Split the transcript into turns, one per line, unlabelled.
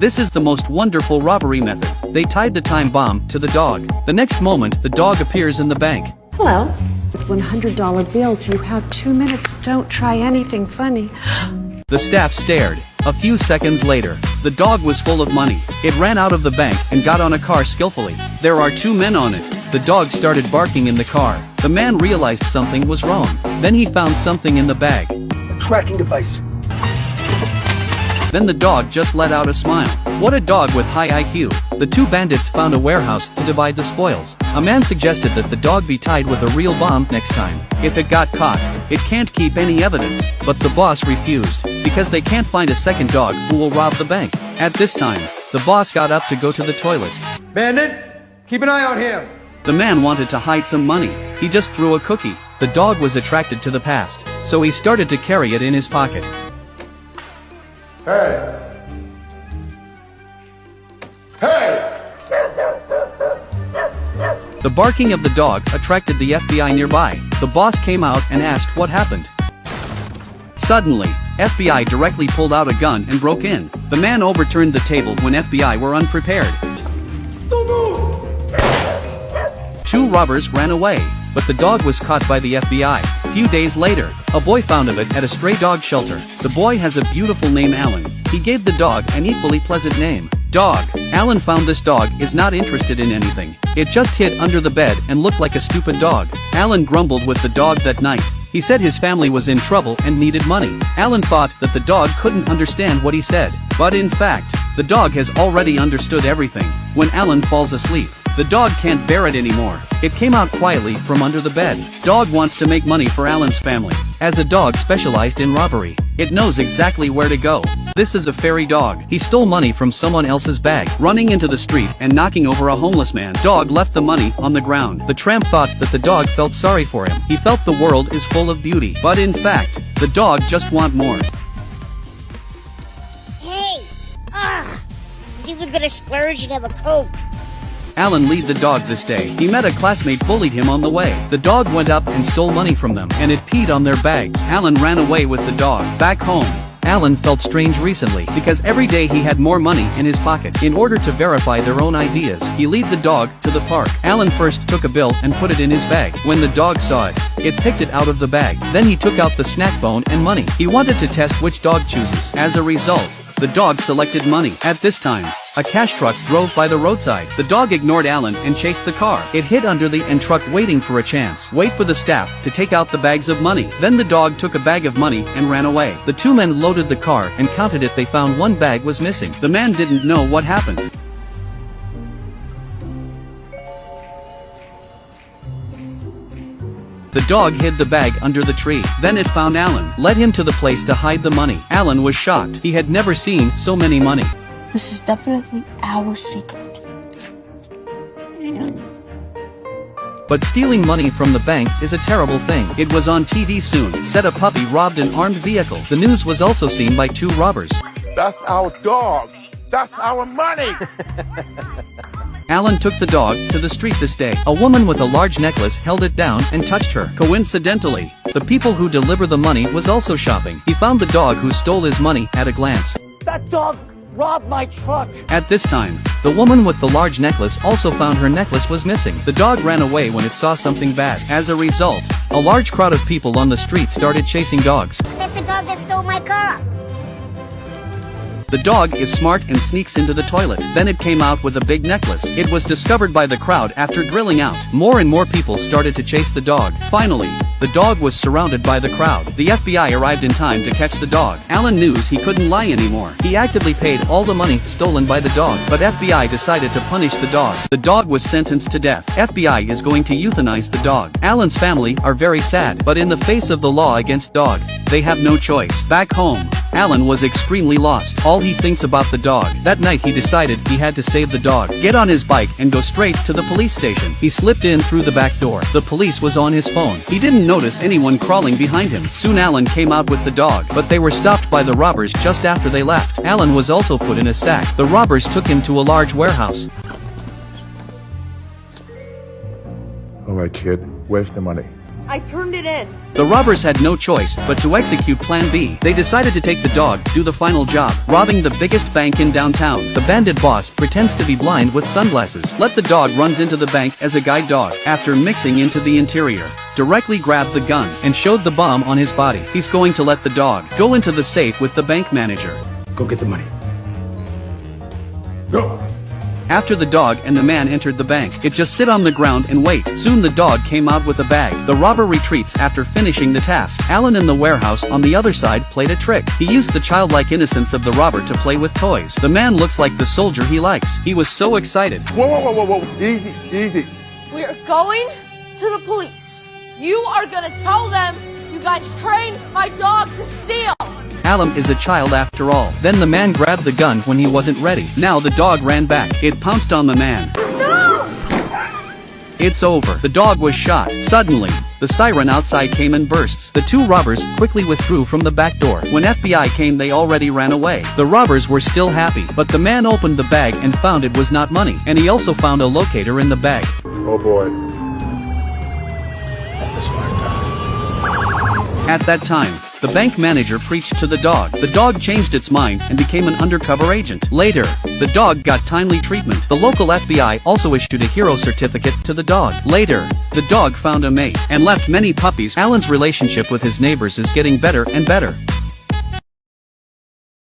This is the most wonderful robbery method. They tied the time bomb to the dog. The next moment, the dog appears in the bank.
Hello. With $100 bills, you have 2 minutes. Don't try anything funny.
The staff stared. A few seconds later, the dog was full of money. It ran out of the bank and got on a car skillfully. There are 2 men on it. The dog started barking in the car. The man realized something was wrong. Then he found something in the bag.
Tracking device.
Then the dog just let out a smile. What a dog with high IQ. The 2 bandits found a warehouse to divide the spoils. A man suggested that the dog be tied with a real bomb next time. If it got caught, it can't keep any evidence. But the boss refused, because they can't find a second dog who will rob the bank. At this time, the boss got up to go to the toilet.
Bandit, keep an eye on him.
The man wanted to hide some money. He just threw a cookie. The dog was attracted to the past, so he started to carry it in his pocket.
Hey! Hey!
The barking of the dog attracted the FBI nearby. The boss came out and asked what happened. Suddenly, FBI directly pulled out a gun and broke in. The man overturned the table when FBI were unprepared.
Don't move!
2 robbers ran away, but the dog was caught by the FBI. Few days later, a boy found of it at a stray dog shelter. The boy has a beautiful name, Alan. He gave the dog an equally pleasant name, Dog. Alan found this dog is not interested in anything. It just hid under the bed and looked like a stupid dog. Alan grumbled with the dog that night. He said his family was in trouble and needed money. Alan thought that the dog couldn't understand what he said. But in fact, the dog has already understood everything. When Alan falls asleep, the dog can't bear it anymore. It came out quietly from under the bed. Dog wants to make money for Alan's family. As a dog specialized in robbery, it knows exactly where to go. This is a fairy dog. He stole money from someone else's bag, running into the street and knocking over a homeless man. Dog left the money on the ground. The tramp thought that the dog felt sorry for him. He felt the world is full of beauty. But in fact, the dog just want more.
Hey! You were gonna splurge and have a Coke.
Alan lead the dog this day. He met a classmate bullied him on the way. The dog went up and stole money from them, and it peed on their bags. Alan ran away with the dog. Back home, Alan felt strange recently, because every day he had more money in his pocket. In order to verify their own ideas, he lead the dog to the park. Alan first took a bill and put it in his bag. When the dog saw it, it picked it out of the bag. Then he took out the snack bone and money. He wanted to test which dog chooses. As a result, the dog selected money. At this time, a cash truck drove by the roadside. The dog ignored Alan and chased the car. It hid under the truck waiting for a chance. Wait for the staff to take out the bags of money. Then the dog took a bag of money and ran away. The 2 men loaded the car and counted it. They found 1 bag was missing. The man didn't know what happened. The dog hid the bag under the tree. Then it found Alan, led him to the place to hide the money. Alan was shocked. He had never seen so many money.
This is definitely our secret.
But stealing money from the bank is a terrible thing. It was on TV soon. Said a puppy robbed an armed vehicle. The news was also seen by 2 robbers.
That's our dog. That's our money.
Alan took the dog to the street this day. A woman with a large necklace held it down and touched her. Coincidentally, the people who deliver the money was also shopping. He found the dog who stole his money at a glance.
That dog robbed my truck.
At this time, the woman with the large necklace also found her necklace was missing. The dog ran away when it saw something bad. As a result, a large crowd of people on the street started chasing dogs.
That's the dog that stole my car.
The dog is smart and sneaks into the toilet. Then it came out with a big necklace. It was discovered by the crowd after drilling out. More and more people started to chase the dog. Finally, the dog was surrounded by the crowd. The FBI arrived in time to catch the dog. Alan knew he couldn't lie anymore. He actively paid all the money stolen by the dog. But FBI decided to punish the dog. The dog was sentenced to death. FBI is going to euthanize the dog. Alan's family are very sad. But in the face of the law against dog, they have no choice. Back home, Alan was extremely lost. All he thinks about the dog. That night he decided he had to save the dog. Get on his bike and go straight to the police station. He slipped in through the back door. The police was on his phone. He didn't notice anyone crawling behind him. Soon Alan came out with the dog, but they were stopped by the robbers just after they left. Alan was also put in a sack. The robbers took him to a large warehouse.
All right, kid. Where's the money?
I turned it in.
The robbers had no choice but to execute Plan B. They decided to take the dog, do the final job, robbing the biggest bank in downtown. The bandit boss pretends to be blind with sunglasses. Let the dog runs into the bank as a guide dog. After mixing into the interior, directly grabbed the gun and showed the bomb on his body. He's going to let the dog go into the safe with the bank manager.
Go get the money. Go.
After the dog and the man entered the bank, it just sit on the ground and wait. Soon the dog came out with a bag. The robber retreats after finishing the task. Alan in the warehouse on the other side played a trick. He used the childlike innocence of the robber to play with toys. The man looks like the soldier he likes. He was so excited.
Whoa. Easy, easy.
We are going to the police. You are gonna tell them you guys trained my dog to steal.
Alan is a child after all. Then the man grabbed the gun when he wasn't ready. Now the dog ran back. It pounced on the man.
No!
It's over. The dog was shot. Suddenly, the siren outside came in bursts. The two robbers quickly withdrew from the back door. When FBI came, they already ran away. The robbers were still happy, but the man opened the bag and found it was not money. And he also found a locator in the bag.
Oh boy.
That's a smart dog.
At that time, the bank manager preached to the dog. The dog changed its mind and became an undercover agent. Later, the dog got timely treatment. The local FBI also issued a hero certificate to the dog. Later, the dog found a mate and left many puppies. Alan's relationship with his neighbors is getting better and better.